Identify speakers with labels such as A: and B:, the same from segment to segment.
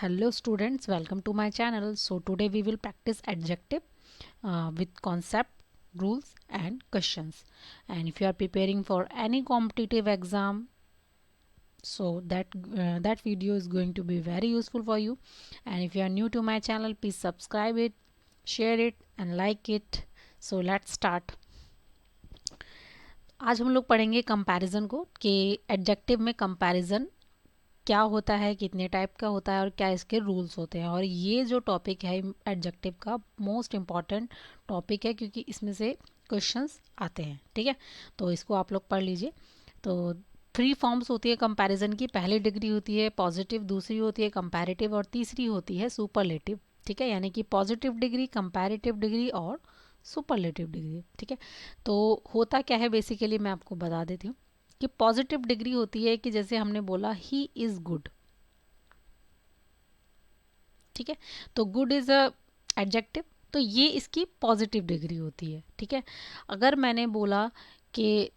A: Hello students, welcome to my channel. So today we will practice adjective with concept, rules and questions. And if you are preparing for any competitive exam, so that video is going to be very useful for you. And if you are new to my channel, please subscribe it, share it and like it. So let's start. आज हम लोग पढ़ेंगे comparison को कि adjective में comparison क्या होता है, कितने टाइप का होता है और क्या इसके रूल्स होते हैं। और ये जो टॉपिक है एडजेक्टिव का मोस्ट इम्पॉर्टेंट टॉपिक है क्योंकि इसमें से क्वेश्चंस आते हैं। ठीक है, तो इसको आप लोग पढ़ लीजिए। तो 3 फॉर्म्स होती है कंपैरिजन की। पहली डिग्री होती है पॉजिटिव, दूसरी होती है कंपैरेटिव और तीसरी होती है सुपरलेटिव। ठीक है, यानी कि पॉजिटिव डिग्री, कंपैरेटिव डिग्री और सुपरलेटिव डिग्री। ठीक है, तो होता क्या है बेसिकली मैं आपको बता देती हूँ कि पॉजिटिव डिग्री होती है कि जैसे हमने बोला ही इज गुड। ठीक है, तो गुड इज अ एडजेक्टिव, तो ये इसकी पॉजिटिव डिग्री होती है। ठीक है, अगर मैंने बोला कि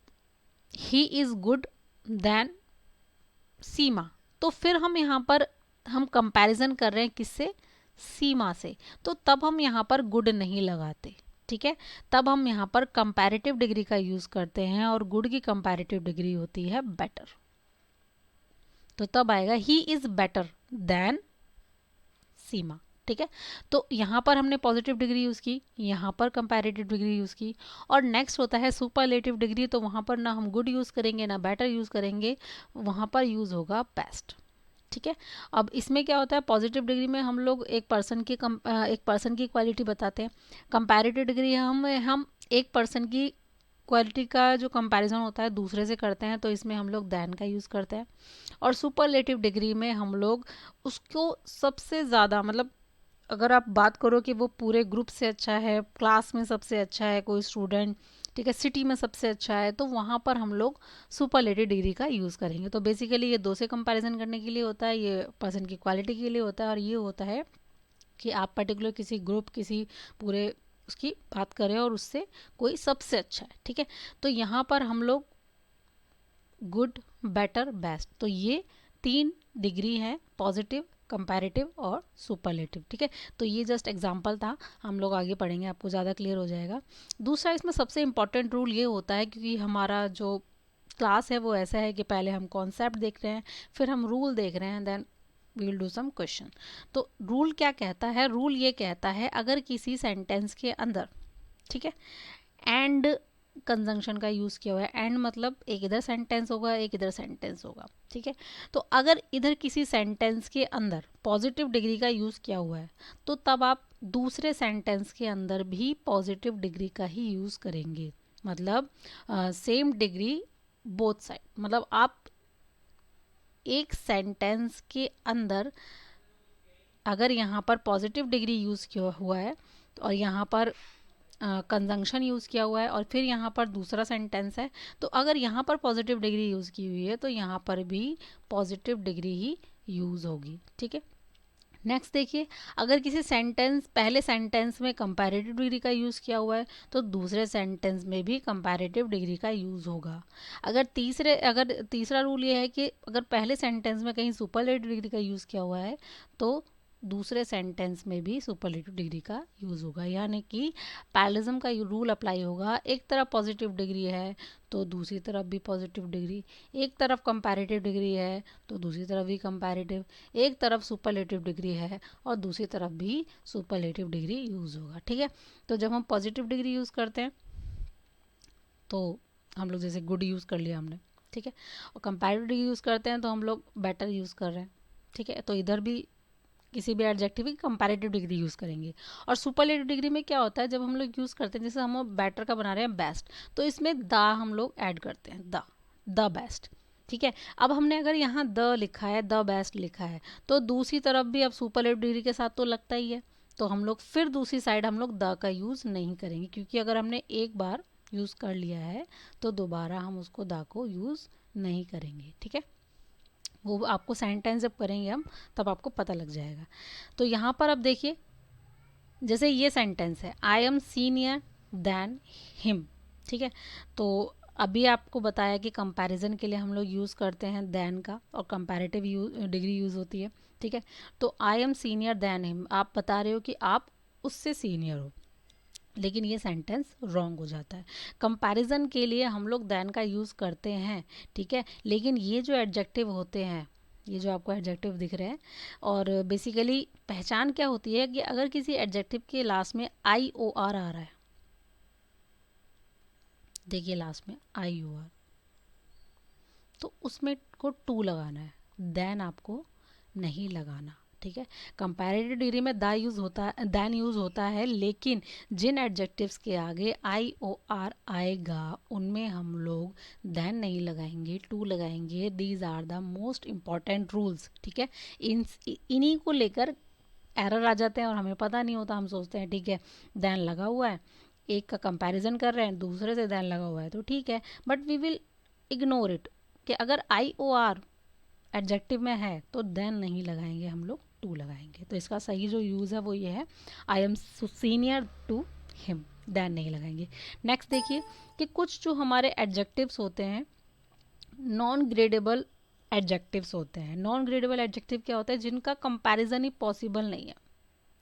A: ही इज गुड देन सीमा, तो फिर हम यहाँ पर हम कंपैरिजन कर रहे हैं किससे? सीमा से, तो तब हम यहाँ पर गुड नहीं लगाते। ठीक है, तब हम यहाँ पर कंपैरेटिव डिग्री का यूज करते हैं और गुड की कंपैरेटिव डिग्री होती है बेटर। तो तब आएगा ही इज बेटर देन सीमा। ठीक है, तो यहाँ पर हमने पॉजिटिव डिग्री यूज़ की, यहाँ पर कंपैरेटिव डिग्री यूज़ की। और नेक्स्ट होता है सुपरलेटिव डिग्री, तो वहाँ पर ना हम गुड यूज़ करेंगे ना बेटर यूज़ करेंगे, वहाँ पर यूज़ होगा बेस्ट। ठीक है, अब इसमें क्या होता है, पॉजिटिव डिग्री में हम लोग एक पर्सन की क्वालिटी बताते हैं। कंपैरेटिव डिग्री हम एक पर्सन की क्वालिटी का जो कंपैरिजन होता है दूसरे से करते हैं, तो इसमें हम लोग दैन का यूज़ करते हैं। और सुपरलेटिव डिग्री में हम लोग उसको सबसे ज़्यादा, मतलब अगर आप बात करो कि वो पूरे ग्रुप से अच्छा है, क्लास में सबसे अच्छा है कोई स्टूडेंट, ठीक है, सिटी में सबसे अच्छा है, तो वहाँ पर हम लोग सुपरलेटिव डिग्री का यूज़ करेंगे। तो बेसिकली ये दो से कंपैरिजन करने के लिए होता है, ये पर्सन की क्वालिटी के लिए होता है, और ये होता है कि आप पर्टिकुलर किसी ग्रुप, किसी पूरे उसकी बात करें और उससे कोई सबसे अच्छा है। ठीक है, तो यहाँ पर हम लोग गुड, बेटर, बेस्ट, तो ये 3 डिग्री हैं, पॉजिटिव, कंपैरेटिव और सुपरलेटिव। ठीक है, तो ये जस्ट एग्जांपल था, हम लोग आगे पढ़ेंगे, आपको ज़्यादा क्लियर हो जाएगा। दूसरा इसमें सबसे इम्पॉर्टेंट रूल ये होता है, क्योंकि हमारा जो क्लास है वो ऐसा है कि पहले हम कॉन्सेप्ट देख रहे हैं, फिर हम रूल देख रहे हैं, then we will do some question. तो रूल क्या कहता है? रूल ये कहता है अगर किसी सेंटेंस के अंदर, ठीक है, एंड कंजंक्शन का यूज़ किया हुआ है। एंड मतलब एक इधर सेंटेंस होगा, एक इधर सेंटेंस होगा। ठीक है, तो अगर इधर किसी सेंटेंस के अंदर पॉजिटिव डिग्री का यूज़ किया हुआ है, तो तब आप दूसरे सेंटेंस के अंदर भी पॉजिटिव डिग्री का ही यूज़ करेंगे। मतलब सेम डिग्री बोथ साइड, मतलब आप एक सेंटेंस के अंदर अगर यहाँ पर पॉजिटिव डिग्री यूज़ किया हुआ है और यहाँ पर कंजंक्शन यूज़ किया हुआ है और फिर यहाँ पर दूसरा सेंटेंस है, तो अगर यहाँ पर पॉजिटिव डिग्री यूज़ की हुई है तो यहाँ पर भी पॉजिटिव डिग्री ही यूज़ होगी। ठीक है, नेक्स्ट देखिए, अगर किसी सेंटेंस, पहले सेंटेंस में कंपैरेटिव डिग्री का यूज़ किया हुआ है तो दूसरे सेंटेंस में भी कंपैरेटिव डिग्री का यूज़ होगा। अगर तीसरा रूल ये है कि अगर पहले सेंटेंस में कहीं सुपरलेटिव डिग्री का यूज़ किया हुआ है तो दूसरे सेंटेंस में भी सुपरलेटिव डिग्री का यूज़ होगा, यानी कि पैरेललिज्म का रूल अप्लाई होगा। एक तरफ पॉजिटिव डिग्री है तो दूसरी तरफ भी पॉजिटिव डिग्री, एक तरफ कंपैरेटिव डिग्री है तो दूसरी तरफ भी कंपैरेटिव, एक तरफ सुपरलेटिव डिग्री है और दूसरी तरफ भी सुपरलेटिव डिग्री यूज़ होगा। ठीक है, तो जब हम पॉजिटिव डिग्री यूज़ करते हैं तो हम लोग जैसे गुड यूज़ कर लिया हमने, ठीक है, और कंपैरेटिव डिग्री यूज़ करते हैं तो हम लोग बेटर यूज़ कर रहे हैं। ठीक है, तो इधर भी किसी भी एडजेक्टिव की कंपैरेटिव डिग्री यूज़ करेंगे। और सुपरलेटिव डिग्री में क्या होता है, जब हम लोग यूज़ करते हैं, जैसे हम बेटर का बना रहे हैं बेस्ट, तो इसमें द हम लोग ऐड करते हैं, द बेस्ट। ठीक है, अब हमने अगर यहाँ द लिखा है, द बेस्ट लिखा है, तो दूसरी तरफ भी अब सुपरलेटिव डिग्री के साथ तो लगता ही है, तो हम लोग फिर दूसरी साइड हम लोग द का यूज़ नहीं करेंगे, क्योंकि अगर हमने एक बार यूज़ कर लिया है तो दोबारा हम उसको द को यूज़ नहीं करेंगे। ठीक है, वो आपको सेंटेंस जब करेंगे हम तब आपको पता लग जाएगा। तो यहाँ पर अब देखिए, जैसे ये सेंटेंस है, I am senior than him. ठीक है, तो अभी आपको बताया कि कंपैरिजन के लिए हम लोग यूज़ करते हैं देन का, और कंपैरेटिव डिग्री यूज़ होती है, ठीक है। तो आई एम सीनियर देन हिम, आप बता रहे हो कि आप उससे सीनियर हो, लेकिन ये सेंटेंस रॉन्ग हो जाता है। कंपैरिजन के लिए हम लोग देन का यूज़ करते हैं, ठीक है, लेकिन ये जो एडजेक्टिव होते हैं, ये जो आपको एडजेक्टिव दिख रहे हैं, और बेसिकली पहचान क्या होती है कि अगर किसी एडजेक्टिव के लास्ट में आई ओ आर आ रहा है, देखिए लास्ट में आई ओ आर, तो उसमें को टू लगाना है, देन आपको नहीं लगाना, ठीक है। कंपैरेटिव डिग्री में दा यूज़ होता है, देन यूज़ होता है, लेकिन जिन एडजेक्टिव्स के आगे आई ओ आर आएगा उनमें हम लोग देन नहीं लगाएंगे, टू लगाएंगे। These are the most important rules, ठीक है। इन्हीं को लेकर एरर आ जाते हैं और हमें पता नहीं होता, हम सोचते हैं ठीक है देन लगा हुआ है, एक का कंपैरिजन कर रहे हैं दूसरे से देन लगा हुआ है तो ठीक है, but we will ignore it कि अगर आई ओ आर एडजेक्टिव में है तो देन नहीं लगाएंगे, हम लोग टू लगाएंगे। तो इसका सही जो यूज़ है वो ये है, I am senior to him, then नहीं लगाएंगे। नेक्स्ट देखिए कि कुछ जो हमारे एडजेक्टिव्स होते हैं नॉन ग्रेडेबल एडजेक्टिव्स होते हैं। नॉन ग्रेडेबल एडजेक्टिव क्या होता है, जिनका कंपैरिजन ही पॉसिबल नहीं है,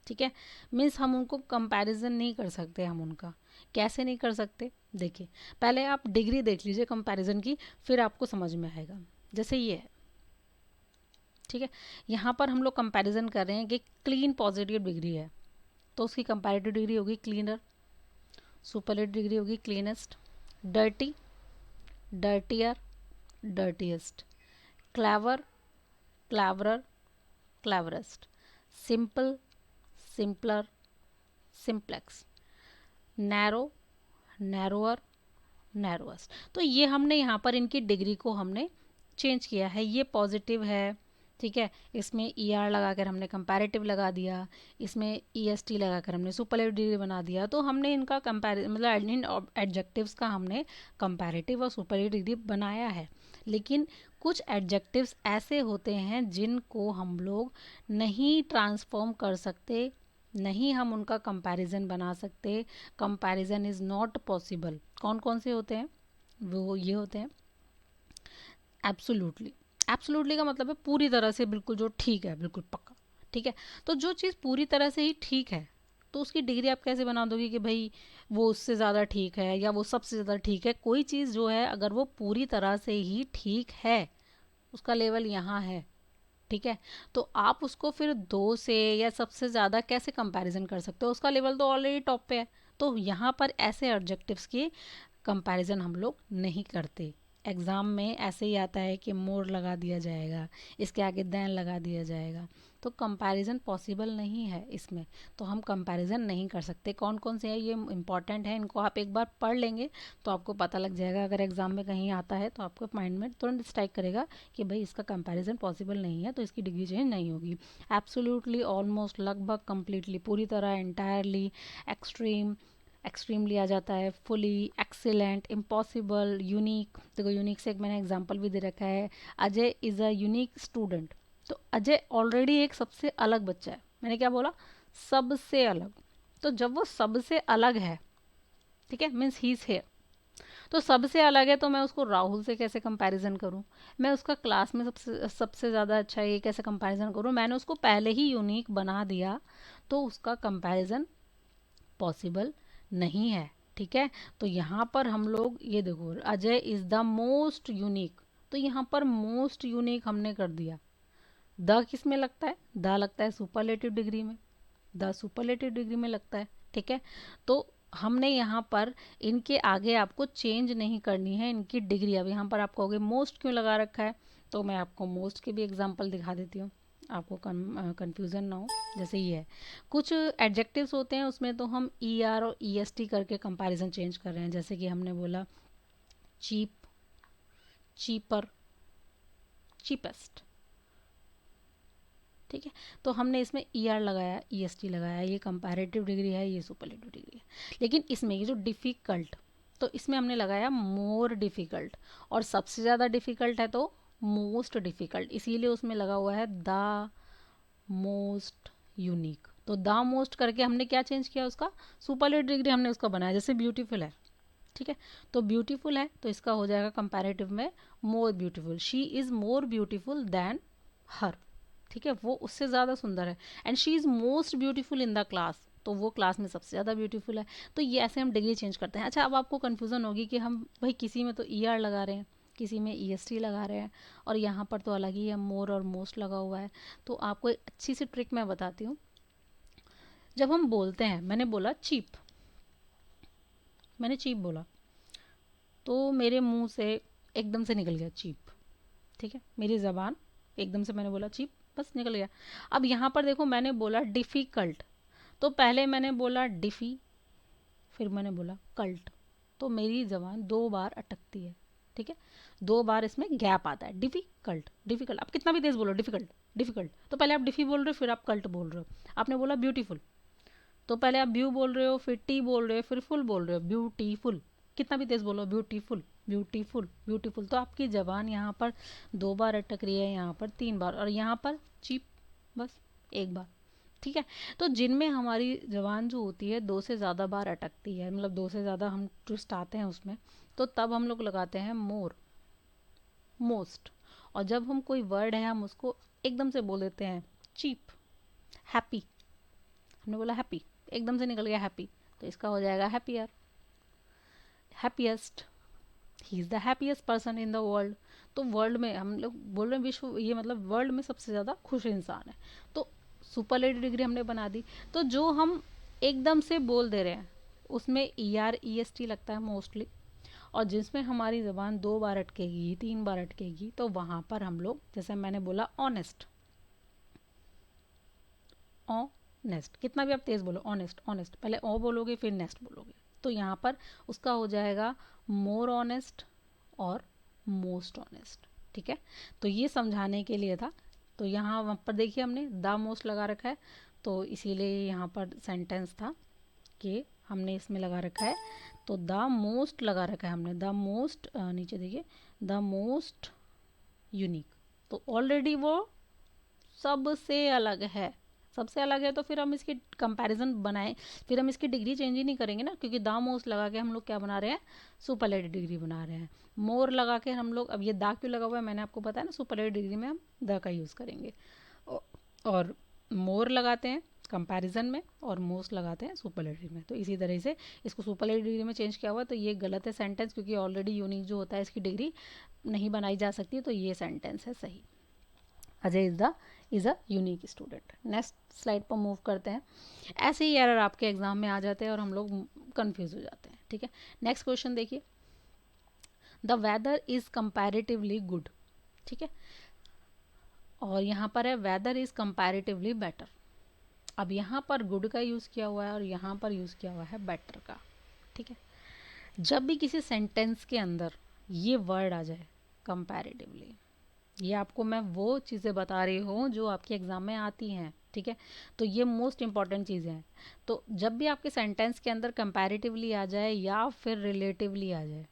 A: ठीक है। मीन्स हम उनको कंपैरिजन नहीं कर सकते, हम उनका कैसे नहीं कर सकते, देखिए पहले आप डिग्री देख लीजिए कंपैरिजन की, फिर आपको समझ में आएगा। जैसे ये है, ठीक है, यहाँ पर हम लोग कंपैरिजन कर रहे हैं कि क्लीन पॉजिटिव डिग्री है, तो उसकी कंपैरेटिव डिग्री होगी क्लीनर, सुपरलेटिव डिग्री होगी cleanest, dirty dirtier, dirtiest, clever cleverer, cleverest, simple simpler, simplex, narrow narrower, narrowest. तो ये हमने यहाँ पर इनकी डिग्री को हमने चेंज किया है, ये पॉजिटिव है, ठीक है, इसमें ई आर लगा कर हमने कंपैरेटिव लगा दिया, इसमें ई एस टी लगा कर हमने सुपरलेटिव डिग्री बना दिया। तो हमने इनका कंपेरि मतलब इन एडजेक्टिव्स का हमने कंपैरेटिव और सुपरलेटिव डिग्री बनाया है। लेकिन कुछ एडजेक्टिव्स ऐसे होते हैं जिनको हम लोग नहीं ट्रांसफॉर्म कर सकते, नहीं हम उनका कंपैरिजन बना सकते, कंपैरिजन इज़ नॉट पॉसिबल। कौन कौन से होते हैं, वो ये होते हैं एब्सोल्युटली। एब्सोल्युटली का मतलब है पूरी तरह से बिल्कुल जो ठीक है, बिल्कुल पक्का, ठीक है। तो जो चीज़ पूरी तरह से ही ठीक है तो उसकी डिग्री आप कैसे बना दोगे कि भाई वो उससे ज़्यादा ठीक है या वो सबसे ज़्यादा ठीक है। कोई चीज़ जो है अगर वो पूरी तरह से ही ठीक है, उसका लेवल यहाँ है, ठीक है, तो आप उसको फिर दो से या सबसे ज़्यादा कैसे कंपैरिजन कर सकते हो, उसका लेवल तो ऑलरेडी टॉप पे है। तो यहाँ पर ऐसे एडजेक्टिव्स की कंपैरिजन हम लोग नहीं करते। एग्ज़ाम में ऐसे ही आता है कि मोर लगा दिया जाएगा, इसके आगे देन लगा दिया जाएगा, तो कंपैरिजन पॉसिबल नहीं है इसमें, तो हम कंपैरिजन नहीं कर सकते। कौन कौन से हैं ये इंपॉर्टेंट है, इनको आप एक बार पढ़ लेंगे तो आपको पता लग जाएगा। अगर एग्ज़ाम में कहीं आता है तो आपको माइंड में तुरंत स्ट्राइक करेगा कि भाई इसका कंपैरिजन पॉसिबल नहीं है तो इसकी डिग्री चेंज नहीं होगी। एब्सोल्युटली, ऑलमोस्ट, लगभग, कंप्लीटली, पूरी तरह, एंटायरली, एक्सट्रीम, एक्सट्रीमली आ जाता है, फुली, एक्सीलेंट, इम्पॉसिबल, यूनिक। देखो यूनिक से एक मैंने एग्जांपल भी दे रखा है, Ajay is a unique student. तो अजय ऑलरेडी एक सबसे अलग बच्चा है, मैंने क्या बोला, सबसे अलग। तो जब वो सबसे अलग है, ठीक है, मीन्स ही इज हेयर, तो सबसे अलग है, तो मैं उसको राहुल से कैसे कंपैरिजन करूं, मैं उसका क्लास में सबसे सबसे ज़्यादा अच्छा है ये कैसे कंपैरिजन करूं, मैंने उसको पहले ही यूनिक बना दिया, तो उसका कंपैरिजन पॉसिबल नहीं है, ठीक है। तो यहाँ पर हम लोग ये देखो, Ajay is the most unique, तो यहाँ पर मोस्ट यूनिक हमने कर दिया। द किस में लगता है, द लगता है सुपरलेटिव डिग्री में, द सुपरलेटिव डिग्री में लगता है, ठीक है। तो हमने यहाँ पर इनके आगे आपको चेंज नहीं करनी है इनकी डिग्री। अब यहाँ पर आप कहोगे मोस्ट क्यों लगा रखा है, तो मैं आपको मोस्ट के भी एग्जांपल दिखा देती हूँ, आपको कन्फ्यूज़न ना हो। जैसे ये है, कुछ एडजेक्टिव्स होते हैं उसमें तो हम ई आर और ई एस टी करके कंपैरिजन चेंज कर रहे हैं। जैसे कि हमने बोला चीप, चीपर, चीपेस्ट, ठीक है, तो हमने इसमें ई आर लगाया, ई एस टी लगाया, ये कंपैरेटिव डिग्री है, ये सुपरलेटिव डिग्री है। लेकिन इसमें ये जो डिफ़िकल्ट, तो इसमें हमने लगाया मोर डिफ़िकल्ट, और सबसे ज़्यादा डिफ़िकल्ट है तो मोस्ट डिफ़िकल्ट, इसीलिए उसमें लगा हुआ है द मोस्ट यूनिक। तो द मोस्ट करके हमने क्या चेंज किया, उसका सुपरलेटिव डिग्री हमने उसका बनाया। जैसे ब्यूटीफुल है, ठीक है। तो ब्यूटीफुल है तो इसका हो जाएगा कंपैरेटिव में more beautiful, she is more beautiful than her, ठीक है, वो उससे ज़्यादा सुंदर है। And she is most beautiful in the class, तो वो क्लास में सबसे ज़्यादा ब्यूटीफुल है। तो ये ऐसे हम डिग्री चेंज करते हैं। अच्छा, अब आपको कन्फ्यूज़न होगी कि हम भाई किसी में तो ई आर लगा रहे हैं, किसी में ई एस टी लगा रहे हैं, और यहाँ पर तो अलग ही है, मोर और मोस्ट लगा हुआ है। तो आपको एक अच्छी सी ट्रिक मैं बताती हूँ। जब हम बोलते हैं, मैंने बोला चीप, मैंने चीप बोला तो मेरे मुंह से एकदम से निकल गया चीप, ठीक है, मेरी ज़बान एकदम से मैंने बोला चीप, बस निकल गया। अब यहाँ पर देखो मैंने बोला डिफ़िकल्ट, तो पहले मैंने बोला डिफ़ी, फिर मैंने बोला कल्ट, तो मेरी ज़बान 2 बार अटकती है, ठीक है, 2 बार इसमें गैप आता है। डिफ़िकल्ट, डिफ़िकल्ट, आप कितना भी तेज़ बोलो डिफ़िकल्ट, डिफ़िकल्ट, तो पहले आप डिफ़ी बोल रहे हो फिर आप कल्ट बोल रहे हो। आपने बोला ब्यूटीफुल, तो पहले आप ब्यू बोल रहे हो, फिर टी बोल रहे हो, फिर फुल बोल रहे हो, ब्यूटीफुल, कितना भी तेज बोलो ब्यूटीफुल, ब्यूटीफुल, ब्यूटीफुल, तो आपकी जबान यहाँ पर 2 बार अटक रही है, यहाँ पर 3 बार, और यहाँ पर चीप बस 1 बार, ठीक है। तो जिनमें हमारी जबान जो होती है 2 से ज़्यादा बार अटकती है, मतलब 2 से ज़्यादा हम ट्विस्ट आते हैं उसमें, तो तब हम लोग लगाते हैं मोर, मोस्ट। और जब हम कोई वर्ड है हम उसको एकदम से बोल देते हैं चीप, हैप्पी, हमने बोला हैप्पी, एकदम से निकल गया हैप्पी, तो इसका हो जाएगा happier, happiest, he is the happiest person in the world. तो वर्ल्ड में हम लोग बोल रहे हैं विश्व, ये मतलब वर्ल्ड में सबसे ज़्यादा खुश इंसान है, तो सुपरलेटिव डिग्री हमने बना दी। तो जो हम एकदम से बोल दे रहे हैं उसमें E R E S T लगता है मोस्टली, और जिसमें हमारी ज़बान 2 बार अटकेगी, 3 बार अटकेगी, तो वहाँ पर हम लोग, जैसे मैंने बोला ऑनेस्ट, ऑनेस्ट, कितना भी आप तेज़ बोलो ऑनेस्ट, ऑनेस्ट, पहले ओ बोलोगे फिर नेस्ट बोलोगे, तो यहाँ पर उसका हो जाएगा मोर ऑनेस्ट और मोस्ट ऑनेस्ट, ठीक है। तो ये समझाने के लिए था। तो यहाँ वहाँ पर देखिए हमने द मोस्ट लगा रखा है, तो इसीलिए यहाँ पर सेंटेंस था कि हमने इसमें लगा रखा है, तो द मोस्ट लगा रखा है हमने, द मोस्ट, नीचे देखिए द मोस्ट यूनिक, तो ऑलरेडी वो सबसे अलग है, सबसे अलग है, तो फिर हम इसकी कंपैरिजन बनाएं, फिर हम इसकी डिग्री चेंज ही नहीं करेंगे ना, क्योंकि दा मोस्ट लगा के हम लोग क्या बना रहे हैं, सुपरलेटिव डिग्री बना रहे हैं। मोर लगा के हम लोग, अब ये दा क्यों लगा हुआ है मैंने आपको बताया ना, सुपरलेटिव डिग्री में हम द का यूज़ करेंगे, और मोर लगाते हैं कंपैरिजन में और मोस्ट लगाते हैं सुपरलेटिव में, तो इसी तरह से इसको सुपरलेटिव डिग्री में चेंज किया हुआ, तो ये गलत है सेंटेंस, क्योंकि ऑलरेडी यूनिक जो होता है इसकी डिग्री नहीं बनाई जा सकती, तो ये सेंटेंस है सही। Ajay is a unique student. Next slide पर मूव करते हैं। ऐसे ही एरर आपके एग्जाम में आ जाते हैं और हम लोग कंफ्यूज हो जाते हैं, ठीक है। नेक्स्ट क्वेश्चन देखिए, the weather is comparatively good, ठीक है, और यहाँ पर है वेदर इज़ कंपैरेटिवली बेटर। अब यहाँ पर गुड का यूज़ किया हुआ है और यहाँ पर यूज़ किया हुआ है बेटर का, ठीक है। जब भी किसी सेंटेंस के अंदर ये वर्ड आ जाए कंपैरेटिवली, ये आपको मैं वो चीज़ें बता रही हूँ जो आपके एग्ज़ाम में आती हैं, ठीक है, तो ये मोस्ट इंपॉर्टेंट चीज़ें हैं। तो जब भी आपके सेंटेंस के अंदर कंपैरेटिवली आ जाए या फिर रिलेटिवली आ जाए,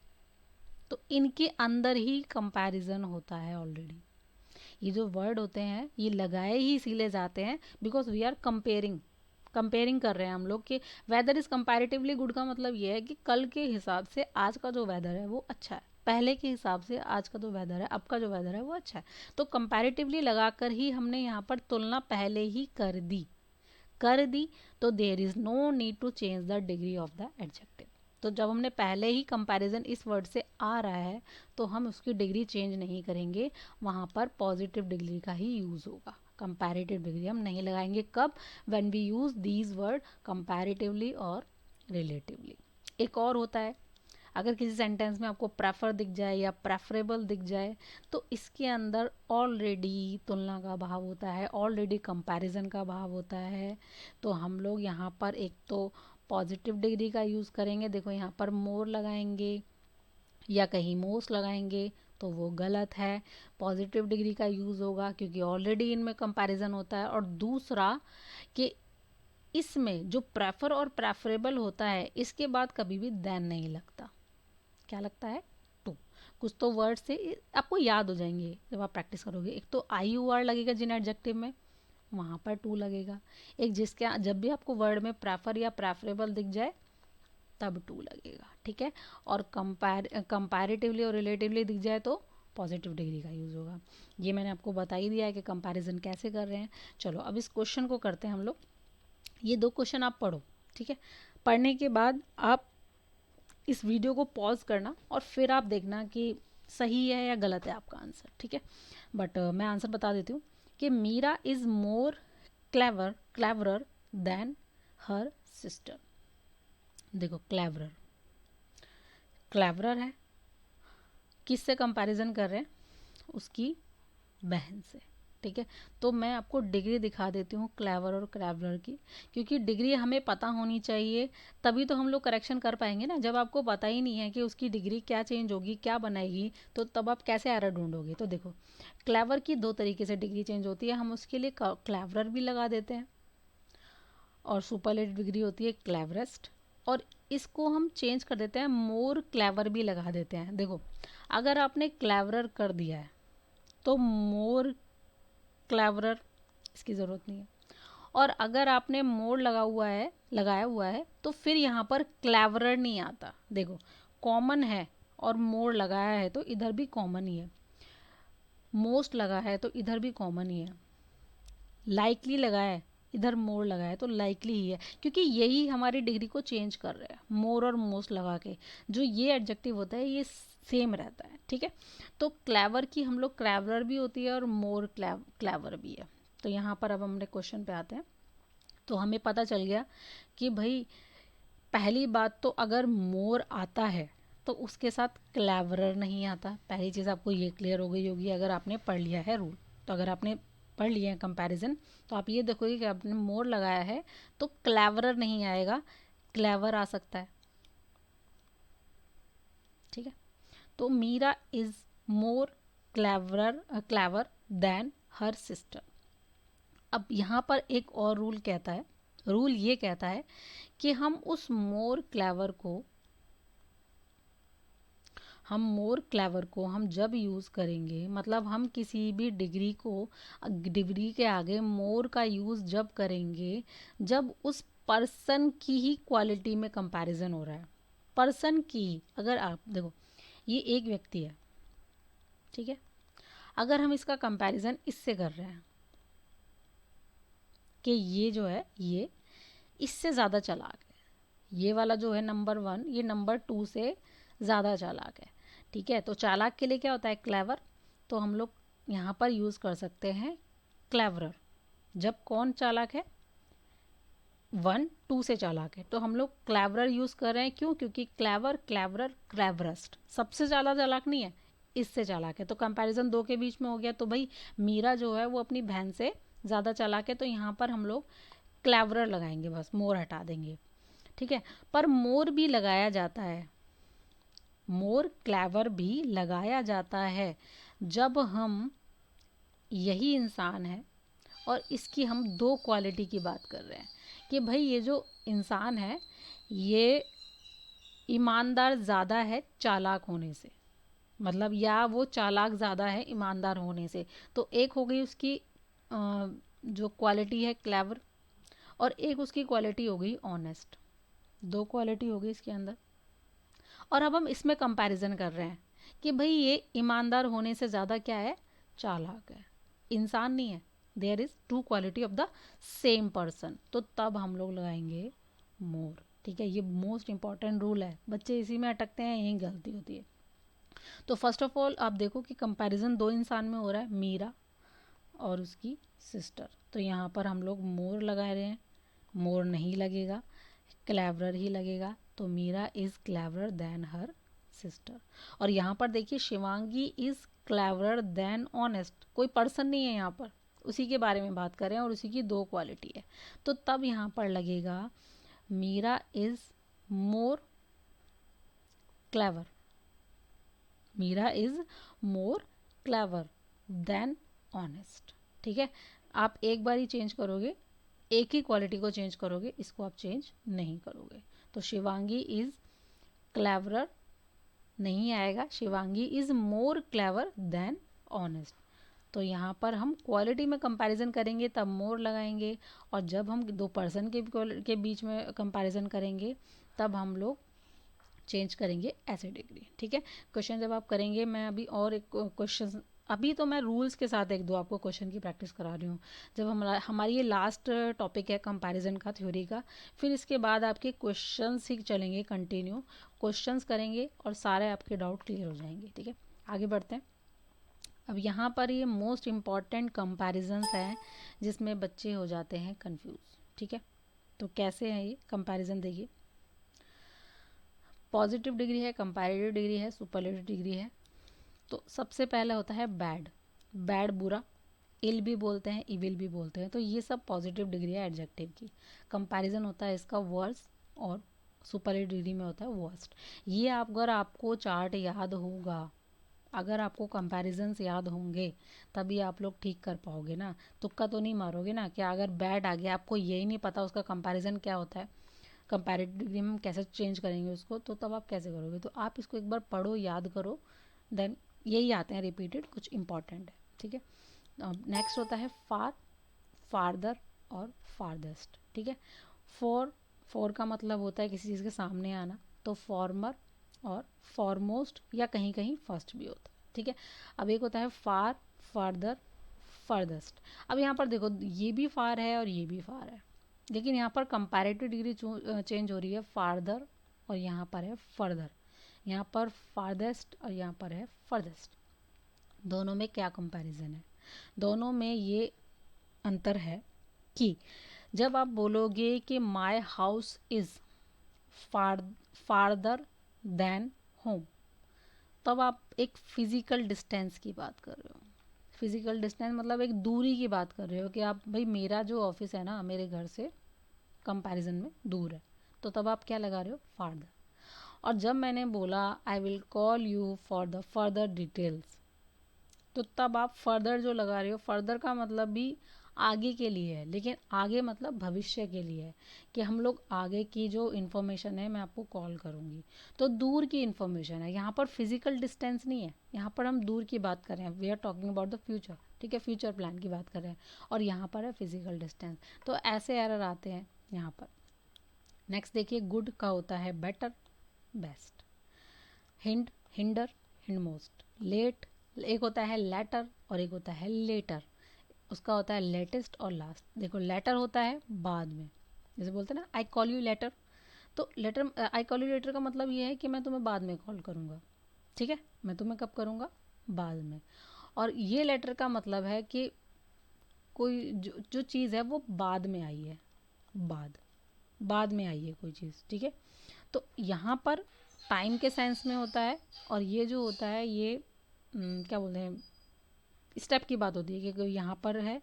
A: तो इनके अंदर ही कंपैरिजन होता है ऑलरेडी। ये जो वर्ड होते हैं ये लगाए ही इसीलिए जाते हैं because we are comparing, comparing कर रहे हैं हम लोग कि वेदर इज़ कंपैरेटिवली गुड का मतलब ये है कि कल के हिसाब से आज का जो वेदर है वो अच्छा है, पहले के हिसाब से आज का जो वेदर है, अब का जो वेदर है वो अच्छा है। तो कंपैरेटिवली लगाकर ही हमने यहाँ पर तुलना पहले ही कर दी, तो there is no need to change the degree of the adjective. तो जब हमने पहले ही कंपैरिजन इस वर्ड से आ रहा है तो हम उसकी डिग्री चेंज नहीं करेंगे, वहाँ पर पॉजिटिव डिग्री का ही यूज़ होगा, कंपैरेटिव डिग्री हम नहीं लगाएंगे। कब? When we use these word comparatively और रिलेटिवली। एक और होता है, अगर किसी सेंटेंस में आपको प्रेफर दिख जाए या प्रेफरेबल दिख जाए, तो इसके अंदर ऑलरेडी तुलना का भाव होता है, ऑलरेडी कंपैरिजन का भाव होता है। तो हम लोग यहाँ पर एक तो पॉजिटिव डिग्री का यूज़ करेंगे, देखो यहाँ पर मोर लगाएंगे या कहीं मोस्ट लगाएंगे तो वो गलत है, पॉजिटिव डिग्री का यूज़ होगा क्योंकि ऑलरेडी इनमें कंपैरिजन होता है। और दूसरा कि इसमें जो प्रेफर और प्रेफरेबल होता है इसके बाद कभी भी देन नहीं लगता, क्या लगता है? टू। कुछ तो वर्ड से आपको याद हो जाएंगे जब आप प्रैक्टिस करोगे। एक तो आई यू आर लगेगा जिन एडजेक्टिव में, वहाँ पर टू लगेगा। एक जिसके जब भी आपको वर्ड में प्रेफर या प्रेफरेबल दिख जाए तब टू लगेगा, ठीक है। और कंपैरेटिवली और रिलेटिवली दिख जाए तो पॉजिटिव डिग्री का यूज़ होगा। ये मैंने आपको बता ही दिया है कि कंपैरिजन कैसे कर रहे हैं। चलो अब इस क्वेश्चन को करते हैं हम लोग। ये 2 क्वेश्चन आप पढ़ो, ठीक है। पढ़ने के बाद आप इस वीडियो को पॉज करना और फिर आप देखना कि सही है या गलत है आपका आंसर, ठीक है। बट मैं आंसर बता देती हूँ कि Meera is more cleverer than her sister. देखो क्लेवरर है, किससे कंपैरिजन कर रहे हैं, उसकी बहन से, ठीक है। तो मैं आपको डिग्री दिखा देती हूँ क्लेवर और क्लेवरर की, क्योंकि डिग्री हमें पता होनी चाहिए, तभी तो हम लोग करेक्शन कर पाएंगे ना। जब आपको पता ही नहीं है कि उसकी डिग्री क्या चेंज होगी, क्या बनाएगी, तो तब आप कैसे एरर ढूंढोगे। तो देखो क्लेवर की 2 तरीके से डिग्री चेंज होती है, हम उसके लिए क्लेवरर भी लगा देते हैं, और सुपरलेटिव डिग्री होती है क्लेवरेस्ट, और इसको हम चेंज कर देते हैं, मोर क्लेवर भी लगा देते हैं। देखो अगर आपने क्लेवरर कर दिया है तो मोर क्लेवरर इसकी ज़रूरत नहीं है, और अगर आपने मोर लगाया हुआ है तो फिर यहाँ पर क्लेवरर नहीं आता। देखो कॉमन है और मोर लगाया है तो इधर भी कॉमन ही है, मोस्ट लगा है तो इधर भी कॉमन ही है, लाइकली लगाया है इधर मोर लगाया है तो लाइकली ही है, क्योंकि यही हमारी डिग्री को चेंज कर रहे हैं, मोर और मोस्ट लगा के। जो ये एडजेक्टिव होता है ये सेम रहता है, ठीक है। तो क्लेवर की हम लोग क्लेवरर भी होती है और मोर क्लेवर भी है। तो यहाँ पर अब हमने क्वेश्चन पे आते हैं। तो हमें पता चल गया कि भाई पहली बात तो अगर मोर आता है तो उसके साथ क्लेवरर नहीं आता। पहली चीज़ आपको ये क्लियर हो गई होगी अगर आपने पढ़ लिया है रूल। तो अगर आपने पढ़ लिया है कंपैरिजन तो आप ये देखोगे कि आपने मोर लगाया है तो क्लेवरर नहीं आएगा, क्लेवर आ सकता है, ठीक है। तो Meera is more clever than her sister. अब यहाँ पर एक और रूल ये कहता है कि हम उस मोर क्लेवर को हम जब यूज़ करेंगे, मतलब हम किसी भी डिग्री के आगे मोर का यूज़ जब करेंगे जब उस पर्सन की ही क्वालिटी में कंपैरिजन हो रहा है, पर्सन की ही। अगर आप देखो ये एक व्यक्ति है, ठीक है, अगर हम इसका कंपैरिजन इससे कर रहे हैं कि ये जो है ये इससे ज़्यादा चालाक है, ये वाला जो है नंबर 1 ये नंबर 2 से ज़्यादा चालाक है, ठीक है। तो चालाक के लिए क्या होता है क्लेवर, तो हम लोग यहाँ पर यूज़ कर सकते हैं क्लेवरर। जब कौन चालाक है 1 2 से चालाक है तो हम लोग क्लेवरर यूज़ कर रहे हैं। क्यों? क्योंकि क्लेवरर क्लेवरेस्ट सबसे ज़्यादा चालाक नहीं है, इससे चालाक है। तो कंपैरिजन 2 के बीच में हो गया। तो भाई मीरा जो है वो अपनी बहन से ज़्यादा चालाक है, तो यहाँ पर हम लोग क्लेवरर लगाएंगे, बस मोर हटा देंगे, ठीक है। पर मोर भी लगाया जाता है, मोर क्लेवर भी लगाया जाता है जब हम यही इंसान है और इसकी हम 2 क्वालिटी की बात कर रहे हैं कि भाई ये जो इंसान है ये ईमानदार ज़्यादा है चालाक होने से, मतलब या वो चालाक ज़्यादा है ईमानदार होने से। तो एक हो गई उसकी जो क्वालिटी है क्लेवर, और एक उसकी क्वालिटी हो गई ऑनेस्ट। 2 क्वालिटी हो गई इसके अंदर। और अब हम इसमें कंपैरिजन कर रहे हैं कि भाई ये ईमानदार होने से ज़्यादा क्या है, चालाक है, इंसान नहीं है। There is 2 quality of the same person, तो तब हम लोग लगाएंगे मोर, ठीक है। ये मोस्ट इंपॉर्टेंट रूल है, बच्चे इसी में अटकते हैं, यही गलती होती है। तो फर्स्ट ऑफ ऑल आप देखो कि कंपैरिजन 2 इंसान में हो रहा है, मीरा और उसकी सिस्टर। तो यहाँ पर हम लोग मोर लगा रहे हैं, मोर नहीं लगेगा, क्लेवरर ही लगेगा। तो Meera is cleverer than her sister. और यहाँ पर देखिए Shivangi is cleverer than honest, कोई पर्सन नहीं है यहाँ पर, उसी के बारे में बात करें और उसी की 2 क्वालिटी है। तो तब यहाँ पर लगेगा Meera is more clever, Meera is more clever than honest, ठीक है। आप एक बार ही चेंज करोगे, एक ही क्वालिटी को चेंज करोगे, इसको आप चेंज नहीं करोगे। तो शिवांगी इज़ क्लेवरर नहीं आएगा, Shivangi is more clever than honest. तो यहाँ पर हम क्वालिटी में कंपैरिजन करेंगे तब मोर लगाएंगे, और जब हम 2 पर्सन के बीच में कंपैरिजन करेंगे तब हम लोग चेंज करेंगे ऐसे डिग्री, ठीक है। क्वेश्चन जब आप करेंगे, मैं अभी और एक क्वेश्चन, अभी तो मैं रूल्स के साथ एक दो आपको क्वेश्चन की प्रैक्टिस करा रही हूँ। जब हमारी ये लास्ट टॉपिक है कंपैरिजन का, थ्योरी का, फिर इसके बाद आपके क्वेश्चंस ही चलेंगे कंटिन्यू, क्वेश्चंस करेंगे और सारे आपके डाउट क्लियर हो जाएंगे, ठीक है। आगे बढ़ते हैं। अब यहाँ पर ये मोस्ट इम्पॉर्टेंट कंपैरिजंस हैं जिसमें बच्चे हो जाते हैं कंफ्यूज, ठीक है। तो कैसे हैं ये कंपैरिजन, देखिए। पॉजिटिव डिग्री है, कंपैरेटिव डिग्री है, सुपरलेटिव डिग्री है। तो सबसे पहले होता है बैड, बैड बुरा, इल भी बोलते हैं, इविल भी बोलते हैं। तो ये सब पॉजिटिव डिग्री है एडजेक्टिव की। कंपैरिजन होता है इसका वर्स, और सुपरलेटिव डिग्री में होता है वर्स्ट। ये अगर आपको चार्ट याद होगा, अगर आपको कंपैरिजन्स याद होंगे, तभी आप लोग ठीक कर पाओगे ना। तुक्का तो नहीं मारोगे ना कि अगर बैड आ गया, आपको यही नहीं पता उसका कंपैरिजन क्या होता है, कंपैरेटिव डिग्री में कैसे चेंज करेंगे उसको, तो तब आप कैसे करोगे। तो आप इसको एक बार पढ़ो, याद करो, देन यही आते हैं रिपीटेड, कुछ इंपॉर्टेंट है, ठीक है। नेक्स्ट होता है फार, फारदर और फारदेस्ट, ठीक है। फॉर, फॉर का मतलब होता है किसी चीज़ के सामने आना, तो फॉर्मर और फॉरमोस्ट, या कहीं कहीं फर्स्ट भी होता है, ठीक है। अब एक होता है फार, फारदर, फर्देस्ट। अब यहाँ पर देखो, ये भी फार है और ये भी फार है, लेकिन यहाँ पर कंपैरेटिव डिग्री चेंज हो रही है, फारदर और यहाँ पर है फर्दर, यहाँ पर फारदेस्ट और यहाँ पर है फर्देस्ट। दोनों में क्या कंपैरिजन है, दोनों में ये अंतर है कि जब आप बोलोगे कि my house is farther than home, तब आप एक फिज़िकल डिस्टेंस की बात कर रहे हो। फिज़िकल डिस्टेंस मतलब एक दूरी की बात कर रहे हो कि आप, भाई मेरा जो ऑफिस है ना, मेरे घर से कंपैरिजन में दूर है, तो तब आप क्या लगा रहे हो, फारदर। और जब मैंने बोला I will call you for the further details, तो तब आप फर्दर जो लगा रहे हो, फर्दर का मतलब भी आगे के लिए है, लेकिन आगे मतलब भविष्य के लिए है, कि हम लोग आगे की जो इन्फॉर्मेशन है मैं आपको कॉल करूँगी, तो दूर की इन्फॉर्मेशन है। यहाँ पर फिजिकल डिस्टेंस नहीं है, यहाँ पर हम दूर की बात कर रहे हैं, we are talking about the future, ठीक है, फ्यूचर प्लान की बात कर रहे हैं, और यहाँ पर है फिजिकल डिस्टेंस। तो ऐसे एरर आते हैं यहाँ पर। नेक्स्ट देखिए, गुड का होता है better, best, hind, hinder, hindmost, late, एक होता है लेटर और एक होता है लेटर, उसका होता है लेटेस्ट और लास्ट। देखो लेटर होता है बाद में, जैसे बोलते हैं ना आई कॉल यू लेटर, तो later, I call you later का मतलब ये है कि मैं तुम्हें बाद में कॉल करूँगा, ठीक है, मैं तुम्हें कब करूँगा, बाद में। और ये लेटर का मतलब है कि कोई जो चीज़ है वो बाद में आई है, बाद में आई है कोई चीज़, ठीक है। तो यहाँ पर टाइम के सेंस में होता है, और ये जो होता है ये क्या बोलते हैं, स्टेप की बात होती है कि यहाँ पर है,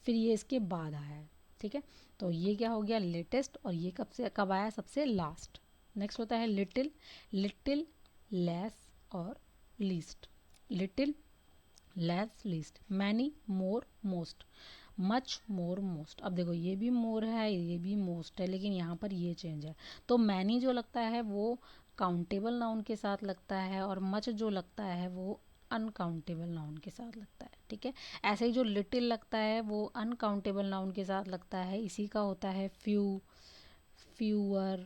A: फिर ये इसके बाद आया है, ठीक है। तो ये क्या हो गया, लेटेस्ट, और ये कब आया, सबसे लास्ट। नेक्स्ट होता है लिटिल, लिटिल, लेस और least, little, less, least, many, more, most, much, more, most. अब देखो ये भी मोर है, ये भी मोस्ट है, लेकिन यहाँ पर ये चेंज है। तो मैनी जो लगता है वो काउंटेबल नाउन के साथ लगता है, और मच जो लगता है वो अनकाउंटेबल नाउन के साथ लगता है, ठीक है। ऐसे ही जो लिटिल लगता है वो अनकाउंटेबल नाउन के साथ लगता है, इसी का होता है फ्यू, फ्यूअर,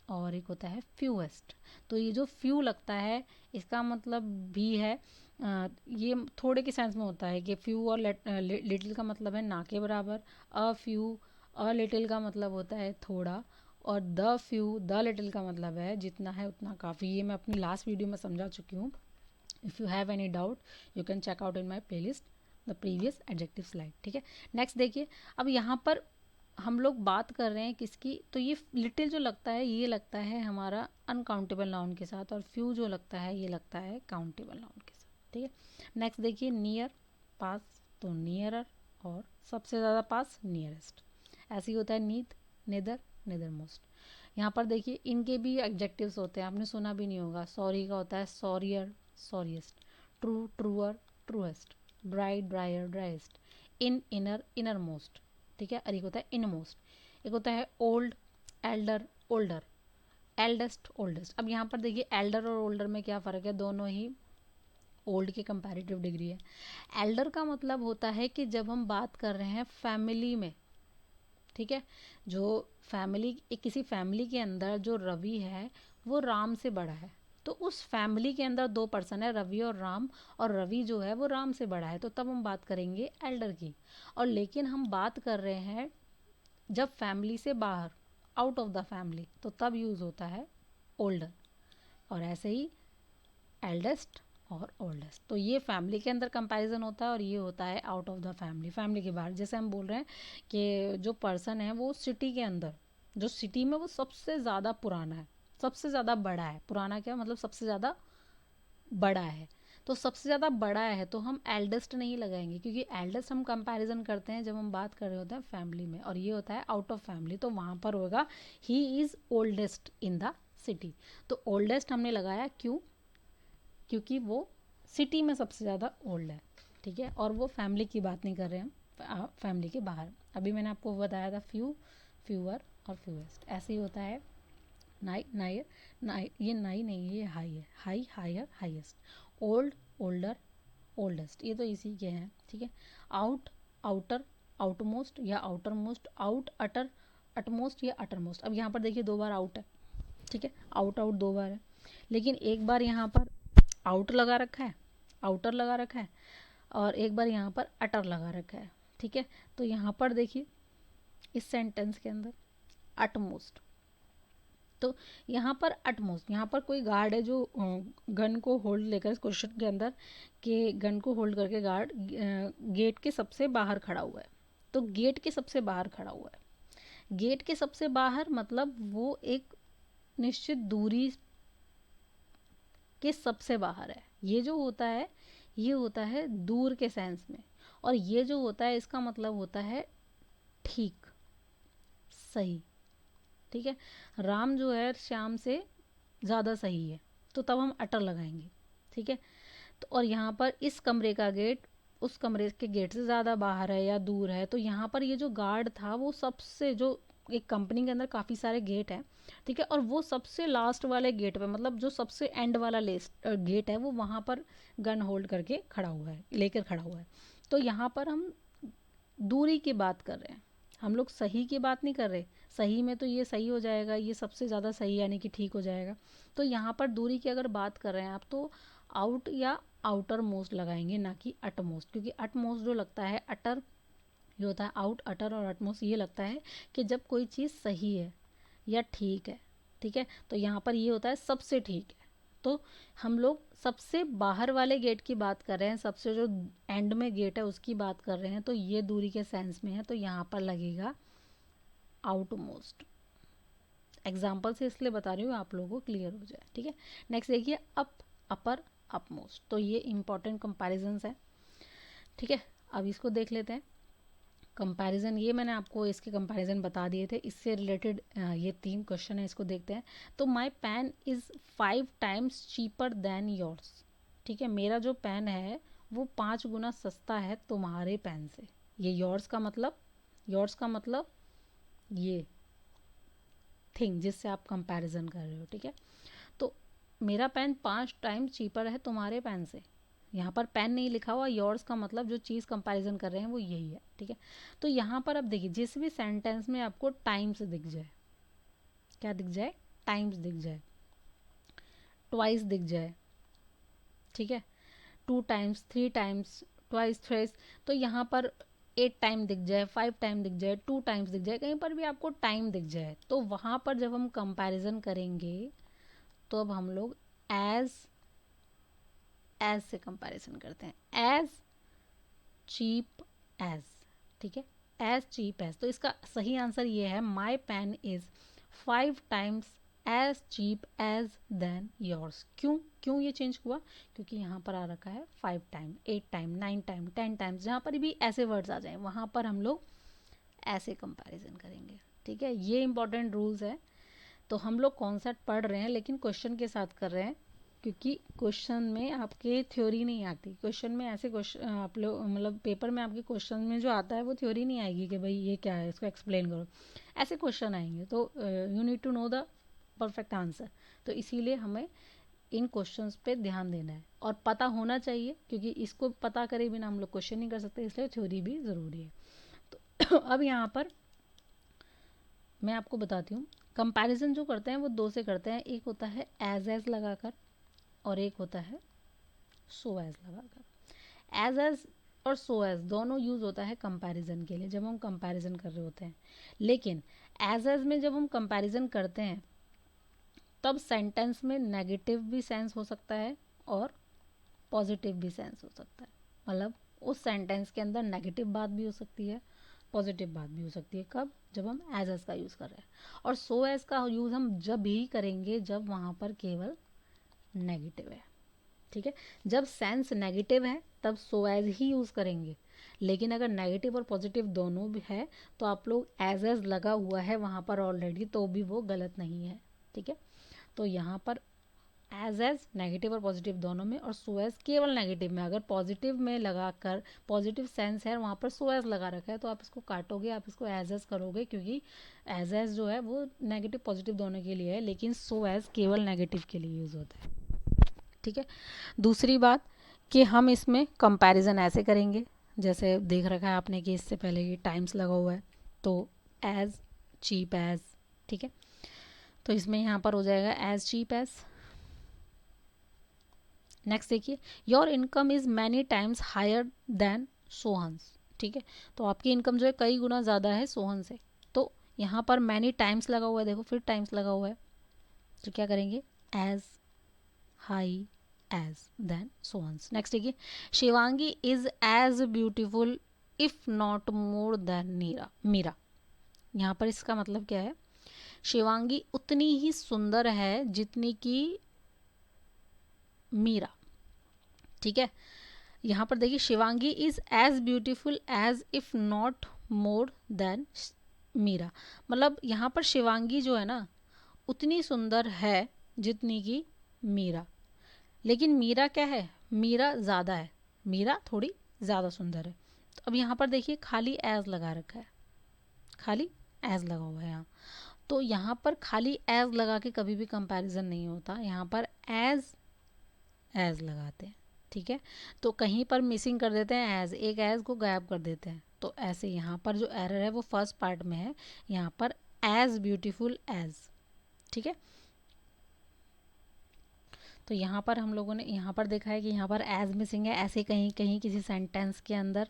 A: और एक होता है फ्यूएस्ट। तो ये जो फ्यू लगता है, इसका मतलब भी है ये थोड़े के सेंस में होता है कि फ्यू और लिटिल का मतलब है ना के बराबर, अ फ्यू, अ लिटिल का मतलब होता है थोड़ा, और द फ्यू, द लिटिल का मतलब है जितना है उतना काफ़ी। ये मैं अपनी लास्ट वीडियो में समझा चुकी हूँ। If you have any doubt you can check out in my playlist the previous adjective slide, ठीक है। नेक्स्ट देखिए, अब यहाँ पर हम लोग बात कर रहे हैं किसकी, तो ये लिटिल जो लगता है ये लगता है हमारा अनकाउंटेबल नाउन के साथ, और फ्यू जो लगता है ये लगता है काउंटेबल नाउन के साथ, ठीक है। नेक्स्ट देखिए, नियर, पास, तो नियरर, और सबसे ज़्यादा पास नियरेस्ट। ऐसे ही होता है नीद, निदर, निदर मोस्ट। यहाँ पर देखिए इनके भी एडजेक्टिव्स होते हैं, आपने सुना भी नहीं होगा। सॉरी का होता है sorrier, sorriest, true, truer, truest, bright, brighter, driest, in, inner, innermost, ठीक है। और एक होता है इन मोस्ट, एक होता है old, Elder, older, eldest, oldest. अब यहाँ पर देखिए एल्डर और ओल्डर में क्या फ़र्क है, दोनों ही ओल्ड की कंपैरेटिव डिग्री है। एल्डर का मतलब होता है कि जब हम बात कर रहे हैं फैमिली में, ठीक है, जो फैमिली, किसी फैमिली के अंदर जो रवि है वो राम से बड़ा है। तो उस फैमिली के अंदर दो पर्सन है, रवि और राम, और रवि जो है वो राम से बड़ा है, तो तब हम बात करेंगे एल्डर की। और लेकिन हम बात कर रहे हैं जब फैमिली से बाहर, आउट ऑफ द फैमिली, तो तब यूज़ होता है ओल्डर। और ऐसे ही एल्डेस्ट और ओल्डेस्ट, तो ये फैमिली के अंदर कंपैरिजन होता है और ये होता है out of the family, family के बाहर। जैसे हम बोल रहे हैं कि जो पर्सन है वो सिटी के अंदर, जो सिटी में वो सबसे ज़्यादा पुराना है, सबसे ज़्यादा बड़ा है, पुराना क्या मतलब सबसे ज़्यादा बड़ा है, तो सबसे ज़्यादा बड़ा है तो हम एल्डेस्ट नहीं लगाएंगे, क्योंकि एल्डेस्ट हम कंपैरिजन करते हैं जब हम बात कर रहे होते हैं फैमिली में, और ये होता है आउट ऑफ फैमिली, तो वहाँ पर होगा he is oldest in the city. तो ओल्डेस्ट हमने लगाया क्यों, क्योंकि वो सिटी में सबसे ज़्यादा ओल्ड है, ठीक है। और वो फैमिली की बात नहीं कर रहे हम, फैमिली के बाहर। अभी मैंने आपको बताया था फ्यू, फ्यूअर और फ्यूएस्ट, ऐसे ही होता है। नाई, नायर, नाई, ये नाई नहीं, ये हाई है, high, higher, highest, old, older, oldest, ये तो इसी के हैं, ठीक है। आउट, आउटर, आउटमोस्ट या outer most, out, utter, utmost या अटरमोस्ट। अब यहाँ पर देखिए दो बार आउट है, ठीक है, आउट आउट दो बार है, लेकिन एक बार यहाँ पर आउट लगा रखा है, आउटर लगा रखा है, और एक बार यहाँ पर अटर लगा रखा है, ठीक है। तो यहाँ पर देखिए इस सेंटेंस के अंदर अटमोस्ट, तो यहाँ पर अटमोस्ट, यहाँ पर कोई गार्ड है जो गन को होल्ड लेकर, इस क्वेश्चन के अंदर कि गन को होल्ड करके गार्ड गेट के सबसे बाहर खड़ा हुआ है, तो गेट के सबसे बाहर खड़ा हुआ है, गेट के सबसे बाहर मतलब वो एक निश्चित दूरी के सबसे बाहर है। ये जो होता है ये होता है दूर के सेंस में, और ये जो होता है इसका मतलब होता है ठीक, सही, ठीक है। राम जो है श्याम से ज़्यादा सही है, तो तब हम अटर लगाएंगे, ठीक है। तो और यहाँ पर इस कमरे का गेट उस कमरे के गेट से ज़्यादा बाहर है या दूर है, तो यहाँ पर ये जो गार्ड था वो सबसे, जो एक कंपनी के अंदर काफ़ी सारे गेट हैं, ठीक है, और वो सबसे लास्ट वाले गेट पे, मतलब जो सबसे एंड वाला गेट है, वो वहाँ पर गन होल्ड करके खड़ा हुआ है, लेकर खड़ा हुआ है। तो यहाँ पर हम दूरी की बात कर रहे हैं, हम लोग सही की बात नहीं कर रहे। सही में तो ये सही हो जाएगा, ये सबसे ज़्यादा सही यानी कि ठीक हो जाएगा। तो यहाँ पर दूरी की अगर बात कर रहे हैं आप, तो आउट या आउटर मोस्ट लगाएंगे, ना कि अट मोस्ट, क्योंकि अट मोस्ट जो लगता है अटर, ये होता है आउट, अटर और अटमोस्ट, ये लगता है कि जब कोई चीज़ सही है या ठीक है, ठीक है। तो यहाँ पर ये होता है सबसे ठीक है, तो हम लोग सबसे बाहर वाले गेट की बात कर रहे हैं, सबसे जो एंड में गेट है उसकी बात कर रहे हैं, तो ये दूरी के सेंस में है, तो यहाँ पर लगेगा आउट मोस्ट। एग्जाम्पल से इसलिए बता रही हूँ आप लोगों को क्लियर हो जाए, ठीक है। नेक्स्ट देखिए अप, अपर, अपमोस्ट, तो ये इंपॉर्टेंट कंपैरिजंस है, ठीक है। अब इसको देख लेते हैं कंपैरिजन, ये मैंने आपको इसके कंपैरिजन बता दिए थे, इससे रिलेटेड ये 3 क्वेश्चन है, इसको देखते हैं। तो my pen is 5 times cheaper than yours, ठीक है, मेरा जो पेन है वो 5 गुना सस्ता है तुम्हारे पेन से। ये योर्स का मतलब, योर्स का मतलब ये थिंग जिससे आप कंपैरिजन कर रहे हो, ठीक है। तो मेरा पेन 5 टाइम चीपर है तुम्हारे पेन से, यहाँ पर पेन नहीं लिखा हुआ, योर्स का मतलब जो चीज़ कंपैरिजन कर रहे हैं वो यही है, ठीक है। तो यहाँ पर अब देखिए जिस भी सेंटेंस में आपको टाइम्स दिख जाए, क्या दिख जाए, टाइम्स दिख जाए, ट्वाइस दिख जाए, ठीक है, 2 टाइम्स, 3 टाइम्स, ट्वाइस, थ्राइस, तो यहाँ पर 8 टाइम दिख जाए, 5 टाइम दिख जाए, 2 टाइम्स दिख जाए, कहीं पर भी आपको टाइम दिख जाए, तो वहाँ पर जब हम कंपैरिजन करेंगे तो अब हम लोग एज से कंपैरिजन करते हैं, एज चीप एज, ठीक है, एज चीप एज। तो इसका सही आंसर ये है my pen is 5 times as cheap as than yours. क्यों, क्यों ये चेंज हुआ, क्योंकि यहाँ पर आ रखा है 5 टाइम, 8 टाइम, 9 टाइम, 10 टाइम्स, जहाँ पर भी ऐसे वर्ड्स आ जाएं वहाँ पर हम लोग ऐसे कंपैरिजन करेंगे, ठीक है। ये इंपॉर्टेंट रूल्स है। तो हम लोग कॉन्सेप्ट पढ़ रहे हैं लेकिन क्वेश्चन के साथ कर रहे हैं, क्योंकि क्वेश्चन में आपके थ्योरी नहीं आती, क्वेश्चन में ऐसे क्वेश्चन आप लोग मतलब पेपर में आपके क्वेश्चन में जो आता है वो थ्योरी नहीं आएगी कि भाई ये क्या है इसको एक्सप्लेन करो, ऐसे क्वेश्चन आएंगे, तो you need to know the perfect answer. तो इसीलिए हमें इन क्वेश्चंस पे ध्यान देना है और पता होना चाहिए, क्योंकि इसको पता करे बिना हम लोग क्वेश्चन नहीं कर सकते, इसलिए थ्योरी भी ज़रूरी है। तो अब यहाँ पर मैं आपको बताती हूँ कंपैरिजन जो करते हैं वो दो से करते हैं, एक होता है एज लगाकर और एक होता है सो एज लगाकर। एज और सो एज दोनों यूज़ होता है कंपैरिजन के लिए जब हम कंपैरिजन कर रहे होते हैं, लेकिन एज में जब हम कंपैरिजन करते हैं तब सेंटेंस में नेगेटिव भी सेंस हो सकता है और पॉजिटिव भी सेंस हो सकता है। मतलब उस सेंटेंस के अंदर नेगेटिव बात भी हो सकती है, पॉजिटिव बात भी हो सकती है। कब? जब हम एज का यूज़ कर रहे हैं। और सो एज का यूज़ हम जब भी करेंगे जब वहाँ पर केवल नेगेटिव है, ठीक है। जब सेंस नेगेटिव है तब सो एज ही यूज़ करेंगे, लेकिन अगर नेगेटिव और पॉजिटिव दोनों भी है तो आप लोग एज लगा हुआ है वहाँ पर ऑलरेडी, तो भी वो गलत नहीं है, ठीक है। तो यहाँ पर एज नेगेटिव और पॉजिटिव दोनों में, और सो एज केवल नेगेटिव में। अगर पॉजिटिव में लगाकर पॉजिटिव सेंस है वहाँ पर सो एज लगा रखा है तो आप इसको काटोगे, आप इसको एज करोगे, क्योंकि एज जो है वो नेगेटिव पॉजिटिव दोनों के लिए है, लेकिन सो एज केवल नेगेटिव के लिए यूज़ होता है, ठीक है। दूसरी बात कि हम इसमें कंपैरिजन ऐसे करेंगे, जैसे देख रखा है आपने कि इससे पहले ये टाइम्स लगा हुआ है, तो एज चीप एज, ठीक है। तो इसमें यहाँ पर हो जाएगा एज चीप एज। नेक्स्ट देखिए, your income is many times higher than Sohan's, ठीक है। तो आपकी इनकम जो है कई गुना ज़्यादा है सोहन से। तो यहाँ पर मैनी टाइम्स लगा हुआ है, देखो फिर टाइम्स लगा हुआ है, तो क्या करेंगे? As high as than Sohan's. Next देखिए, Shivangi is as beautiful if not more than Meera. यहाँ पर इसका मतलब क्या है? शिवांगी उतनी ही सुंदर है जितनी कि मीरा, ठीक है। यहाँ पर देखिए, Shivangi is as beautiful as if not more than Meera. मतलब यहाँ पर शिवांगी जो है ना उतनी सुंदर है जितनी कि मीरा, लेकिन मीरा क्या है? मीरा ज़्यादा है, मीरा थोड़ी ज़्यादा सुंदर है। तो अब यहाँ पर देखिए खाली एज लगा रखा है, खाली एज लगा हुआ है यहाँ। तो यहाँ पर खाली एज लगा के कभी भी कंपैरिजन नहीं होता, यहाँ पर एज लगाते हैं, ठीक है। तो कहीं पर मिसिंग कर देते हैं एज, एक एज को गायब कर देते हैं। तो ऐसे यहाँ पर जो एरर है वो फर्स्ट पार्ट में है, यहाँ पर एज ब्यूटीफुल एज, ठीक है। तो यहाँ पर हम लोगों ने यहाँ पर देखा है कि यहाँ पर एज मिसिंग है। ऐसे कहीं कहीं किसी सेंटेंस के अंदर,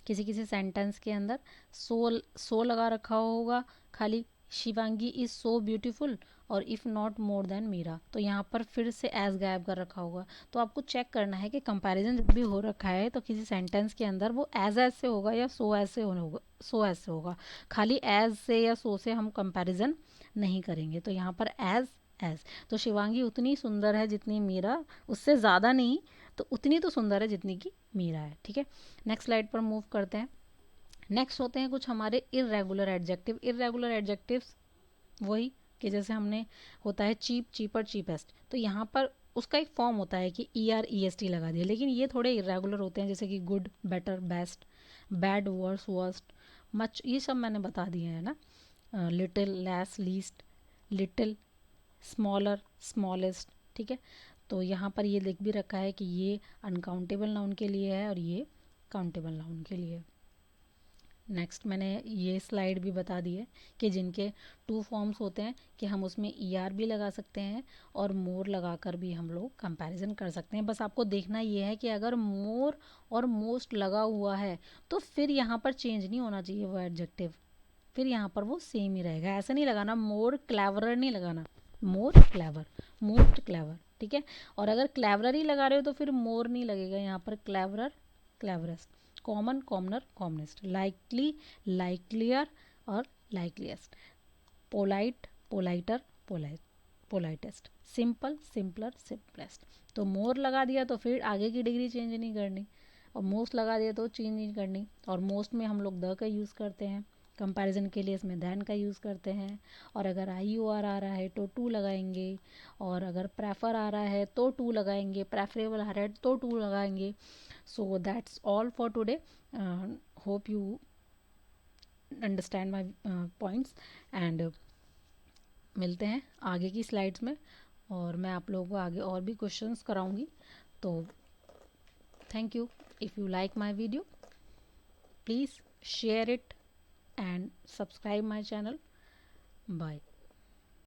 A: किसी सेंटेंस के अंदर सो लगा रखा होगा खाली, शिवांगी इज सो ब्यूटीफुल और if not more than Meera, तो यहाँ पर फिर से एज गायब कर रखा होगा। तो आपको चेक करना है कि कंपैरिजन जब भी हो रखा है तो किसी सेंटेंस के अंदर वो एज से होगा या सो एज से होगा, सो एज से होगा। खाली एज से या सो से हम कंपैरिजन नहीं करेंगे। तो यहाँ पर एज तो शिवांगी उतनी सुंदर है जितनी मीरा, उससे ज़्यादा नहीं, तो उतनी तो सुंदर है जितनी कि मीरा है, ठीक है। नेक्स्ट स्लाइड पर मूव करते हैं। नेक्स्ट होते हैं कुछ हमारे इर्रेगुलर एडजेक्टिव। इर्रेगुलर एडजेक्टिव्स वही कि जैसे हमने होता है चीप, चीपर, चीपेस्ट, तो यहाँ पर उसका एक फॉर्म होता है कि ER EST लगा दिया, लेकिन ये थोड़े इरेगुलर होते हैं, जैसे कि good, better, best, bad, worse, worst, much, ये सब मैंने बता दिए हैं ना। Little, less, least, little, smaller, smallest, ठीक है। तो यहाँ पर ये लिख भी रखा है कि ये अनकाउंटेबल नाउन के लिए है और ये काउंटेबल नाउन के लिए है। नेक्स्ट मैंने ये स्लाइड भी बता दी है कि जिनके टू फॉर्म्स होते हैं कि हम उसमें ER भी लगा सकते हैं और मोर लगाकर भी हम लोग कंपैरिजन कर सकते हैं। बस आपको देखना ये है कि अगर मोर और मोस्ट लगा हुआ है तो फिर यहाँ पर चेंज नहीं होना चाहिए वो एडजेक्टिव, फिर यहाँ पर वो सेम ही रहेगा। ऐसा नहीं लगाना मोर क्लेवरर नहीं लगाना, मोर क्लेवर, मोस्ट क्लेवर, ठीक है। और अगर क्लेवरर ही लगा रहे हो तो फिर मोर नहीं लगेगा, यहाँ पर cleverer, cleverest, common, commoner, commonest, likely, likelier और likeliest, polite, politer, polite, politest, simple, simpler, simplest. तो मोर लगा दिया तो फिर आगे की डिग्री चेंज नहीं करनी, और मोस्ट लगा दिया तो चेंज नहीं करनी। और मोस्ट में हम लोग द का यूज़ करते हैं, कंपैरिजन के लिए इसमें दैन का यूज़ करते हैं। और अगर IOR आ रहा है तो टू लगाएंगे, और अगर प्रेफर आ रहा है तो टू लगाएंगे, प्रेफरेबल आ रहा है तो टू लगाएंगे। So that's all for today. Hope you understand my points, and मिलते हैं आगे की स्लाइड्स में, और मैं आप लोगों को आगे और भी क्वेश्चंस कराऊंगी। तो thank you. If you like my video please share it and subscribe my channel. Bye.